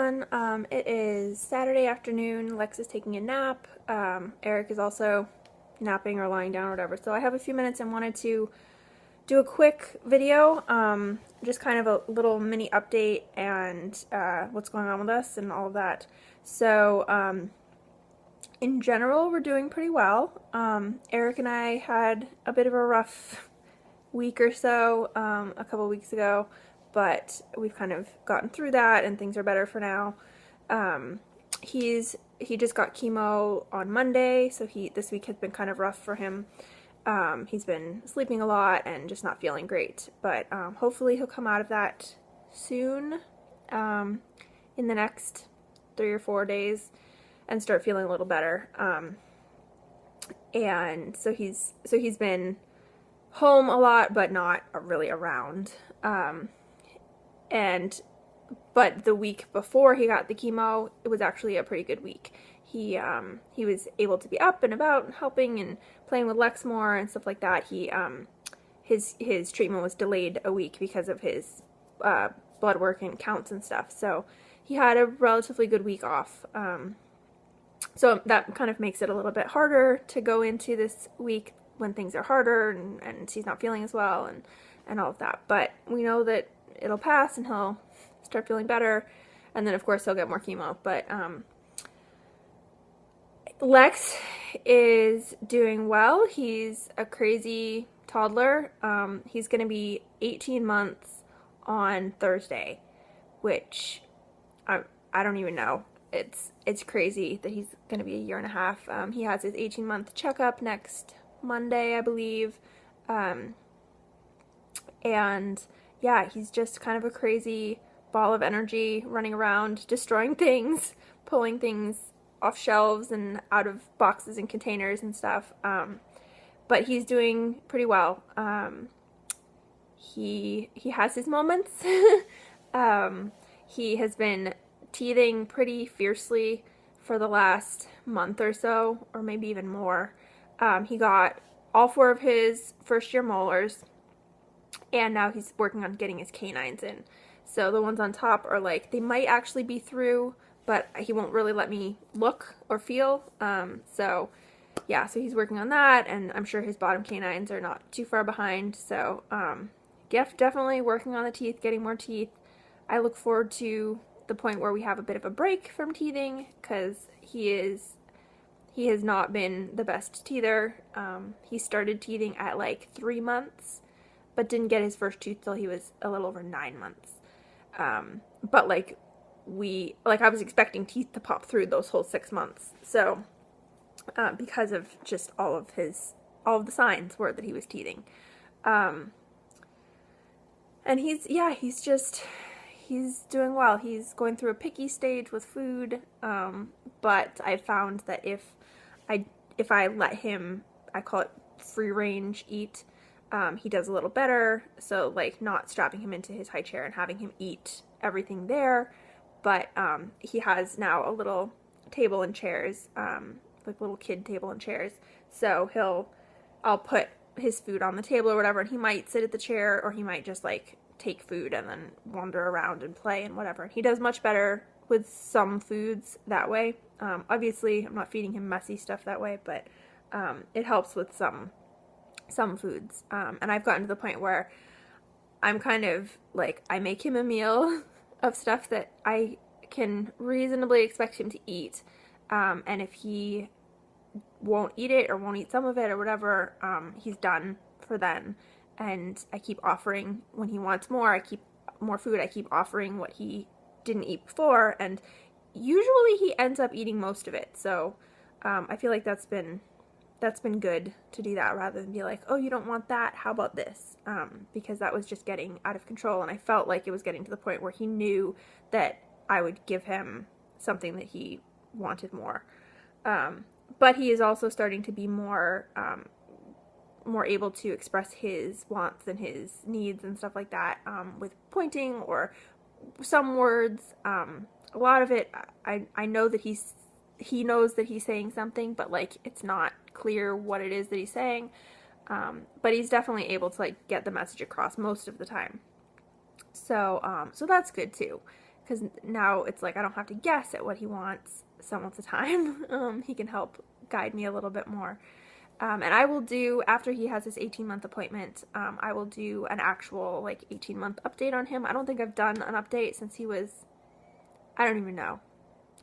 everyone. It is Saturday afternoon. Lex is taking a nap. Eric is also napping or lying down or whatever. So I have a few minutes and wanted to do a quick video, just kind of a little mini update and what's going on with us and all of that. So in general, we're doing pretty well. Eric and I had a bit of a rough week or so a couple weeks ago, but we've kind of gotten through that and things are better for now. He just got chemo on Monday, so this week has been kind of rough for him. He's been sleeping a lot and just not feeling great, but hopefully he'll come out of that soon, in the next 3 or 4 days, and start feeling a little better. And so he's been home a lot, but not really around. But the week before he got the chemo, it was actually a pretty good week. He was able to be up and about, helping and playing with Lex more and stuff like that. His treatment was delayed a week because of his blood work and counts and stuff. So he had a relatively good week off. So that kind of makes it a little bit harder to go into this week when things are harder and he's not feeling as well and all of that. But we know that it'll pass and he'll start feeling better, and then of course he'll get more chemo. But Lex is doing well. He's a crazy toddler. He's gonna be 18 months on Thursday, which I don't even know. It's crazy that he's gonna be a year and a half. He has his 18-month checkup next Monday, I believe. And yeah, he's just kind of a crazy ball of energy, running around, destroying things, pulling things off shelves and out of boxes and containers and stuff. But he's doing pretty well. He has his moments. He has been teething pretty fiercely for the last month or so, or maybe even more. He got all 4 of his first-year molars, and now he's working on getting his canines in. So the ones on top are like, they might actually be through, but he won't really let me look or feel. So yeah, so he's working on that, and I'm sure his bottom canines are not too far behind. So definitely working on the teeth, getting more teeth. I look forward to the point where we have a bit of a break from teething, because he has not been the best teether. He started teething at like 3 months, but didn't get his first tooth till he was a little over 9 months. But I was expecting teeth to pop through those whole 6 months. So, because of just all of the signs were that he was teething. And he's doing well. He's going through a picky stage with food. But I found that if I let him, I call it free range eat, he does a little better. So like not strapping him into his high chair and having him eat everything there, but he has now a little table and chairs, like little kid table and chairs. So I'll put his food on the table or whatever, and he might sit at the chair, or he might just like take food and then wander around and play and whatever. He does much better with some foods that way. Obviously I'm not feeding him messy stuff that way, but it helps with some foods. And I've gotten to the point where I'm kind of like, I make him a meal of stuff that I can reasonably expect him to eat. And if he won't eat it or won't eat some of it or whatever, he's done for then. And I keep offering, when he wants more, I keep more food. I keep offering what he didn't eat before, and usually he ends up eating most of it. So I feel like that's been good to do that, rather than be like, oh, you don't want that, how about this? Because that was just getting out of control, and I felt like it was getting to the point where he knew that I would give him something that he wanted more. But he is also starting to be more able to express his wants and his needs and stuff like that, with pointing or some words. A lot of it, I know that he knows that he's saying something, but like it's not clear what it is that he's saying. But he's definitely able to like get the message across most of the time. So that's good too. because now it's like I don't have to guess at what he wants some of the time. He can help guide me a little bit more. And I will do, after he has his 18-month appointment, I will do an actual, like, 18-month update on him. I don't think I've done an update since he was, I don't even know.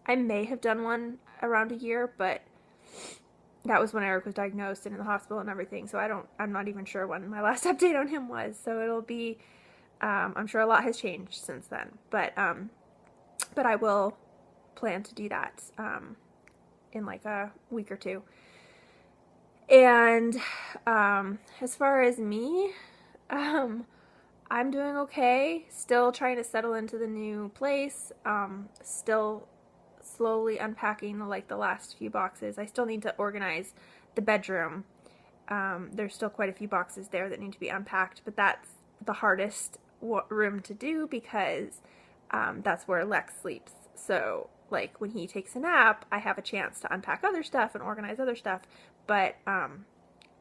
I may have done one around a year, but that was when Eric was diagnosed and in the hospital and everything, so I'm not even sure when my last update on him was, so it'll be, I'm sure a lot has changed since then, but I will plan to do that, in like a week or two. And, as far as me, I'm doing okay, still trying to settle into the new place, still slowly unpacking the last few boxes. I still need to organize the bedroom. There's still quite a few boxes there that need to be unpacked, but that's the hardest room to do because that's where Lex sleeps. So, like, when he takes a nap, I have a chance to unpack other stuff and organize other stuff, but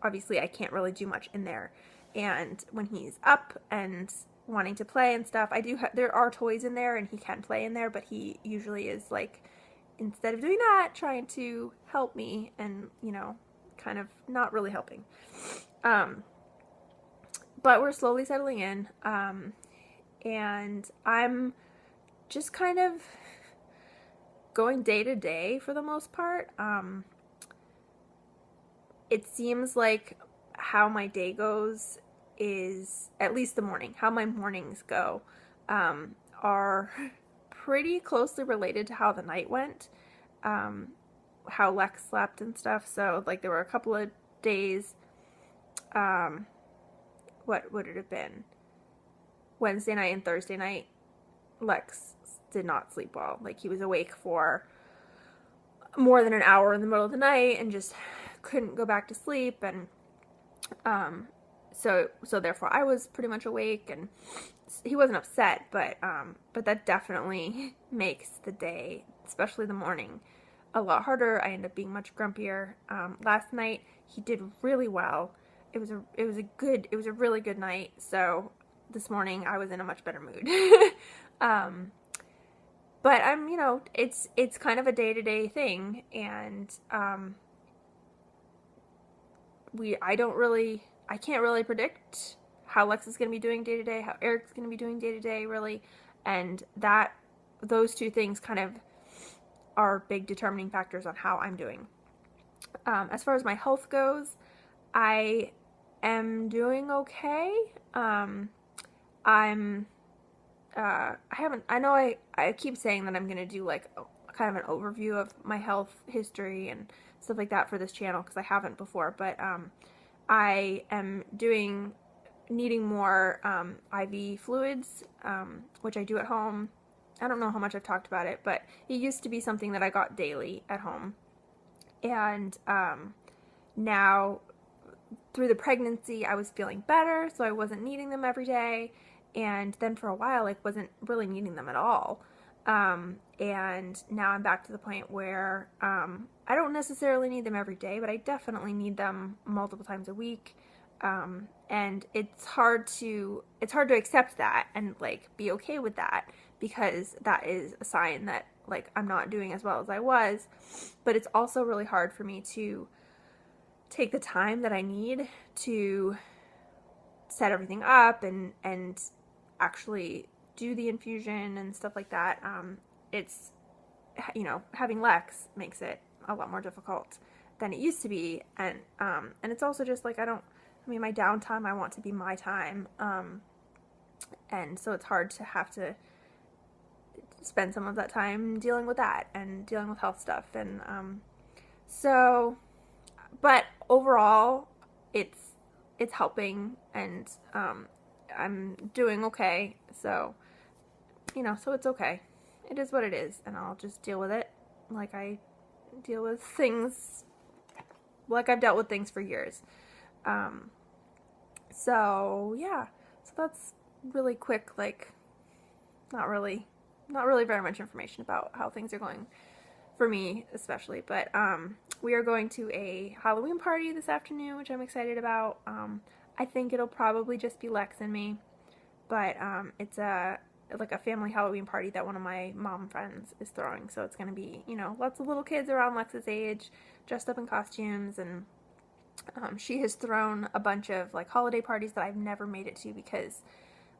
obviously I can't really do much in there. And when he's up and wanting to play and stuff, there are toys in there and he can play in there, but he usually is, like, instead of doing that, trying to help me and, you know, kind of not really helping. But we're slowly settling in, and I'm just kind of going day to day for the most part. It seems like how my day goes is, at least the morning, how my mornings go, are pretty closely related to how the night went, how Lex slept and stuff. So, like, there were a couple of days, what would it have been? Wednesday night and Thursday night, Lex did not sleep well. Like, he was awake for more than an hour in the middle of the night and just couldn't go back to sleep, and so therefore I was pretty much awake, and he wasn't upset, but that definitely makes the day, especially the morning, a lot harder. I end up being much grumpier. Last night he did really well. It was a really good night. So this morning I was in a much better mood. But I'm, you know, it's kind of a day-to-day thing, and I can't really predict how Lex is going to be doing day to day, how Eric's going to be doing day to day, really, and those two things kind of are big determining factors on how I'm doing. As far as my health goes, I am doing okay. I keep saying that I'm going to do, like, kind of an overview of my health history and stuff like that for this channel, because I haven't before, but I am needing more IV fluids, which I do at home. I don't know how much I've talked about it, but it used to be something that I got daily at home, and now through the pregnancy I was feeling better, so I wasn't needing them every day, and then for a while I wasn't really needing them at all. And now I'm back to the point where I don't necessarily need them every day, but I definitely need them multiple times a week. And it's hard to accept that and, like, be okay with that, because that is a sign that, like, I'm not doing as well as I was. But it's also really hard for me to take the time that I need to set everything up and actually do the infusion and stuff like that. It's, you know, having Lex makes it a lot more difficult than it used to be, and it's also just, like, my downtime, I want to be my time, and so it's hard to have to spend some of that time dealing with that and dealing with health stuff, and so, but overall, it's helping, and I'm doing okay, so, you know, so it's okay. It is what it is, and I'll just deal with it like I deal with things, like I've dealt with things for years. So yeah, so that's really quick, like, not really very much information about how things are going for me, especially, but we are going to a Halloween party this afternoon, which I'm excited about. I think it'll probably just be Lex and me, but it's a like a family Halloween party that one of my mom friends is throwing. So it's going to be, you know, lots of little kids around Lex's age dressed up in costumes, and she has thrown a bunch of like holiday parties that I've never made it to because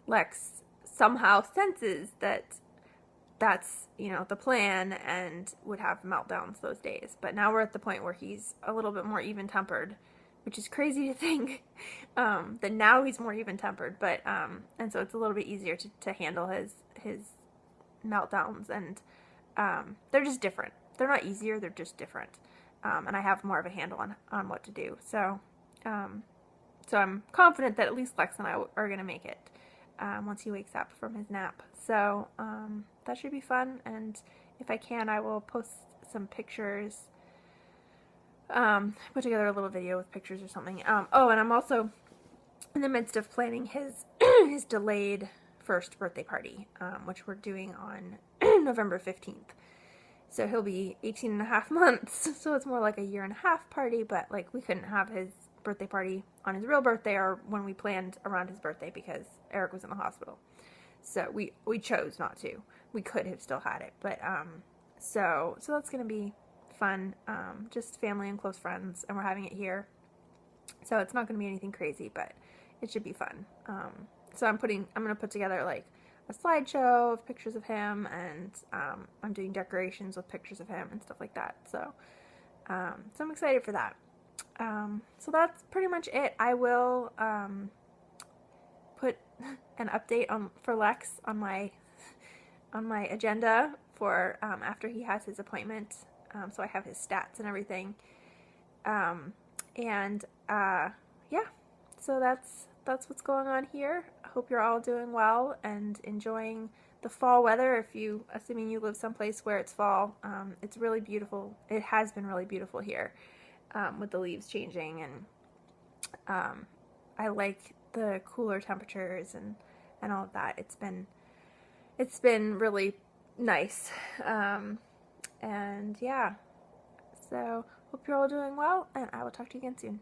Lex somehow senses that that's, you know, the plan and would have meltdowns those days. But now we're at the point where he's a little bit more even-tempered, which is crazy to think that now he's more even-tempered. But and so it's a little bit easier to handle his meltdowns, and they're just different. They're not easier, they're just different. And I have more of a handle on what to do. So so I'm confident that at least Lex and I are going to make it once he wakes up from his nap. So that should be fun, and if I can, I will post some pictures, put together a little video with pictures or something. Oh, and I'm also in the midst of planning his his delayed first birthday party, which we're doing on November 15th. So he'll be 18 and a half months, so it's more like a year and a half party, but like we couldn't have his birthday party on his real birthday or when we planned around his birthday because Eric was in the hospital. So we chose not to. We could have still had it, but so that's gonna be fun. Just family and close friends, and we're having it here. So it's not gonna be anything crazy, but it should be fun. So I'm gonna put together like a slideshow of pictures of him, and I'm doing decorations with pictures of him and stuff like that. So so I'm excited for that. So that's pretty much it. I will put an update for Lex on my agenda for after he has his appointment. So I have his stats and everything. Yeah, so that's what's going on here. I hope you're all doing well and enjoying the fall weather. Assuming you live someplace where it's fall, it's really beautiful. It has been really beautiful here with the leaves changing, and I like the cooler temperatures and all of that. It's been really nice, and yeah. So hope you're all doing well, and I will talk to you again soon.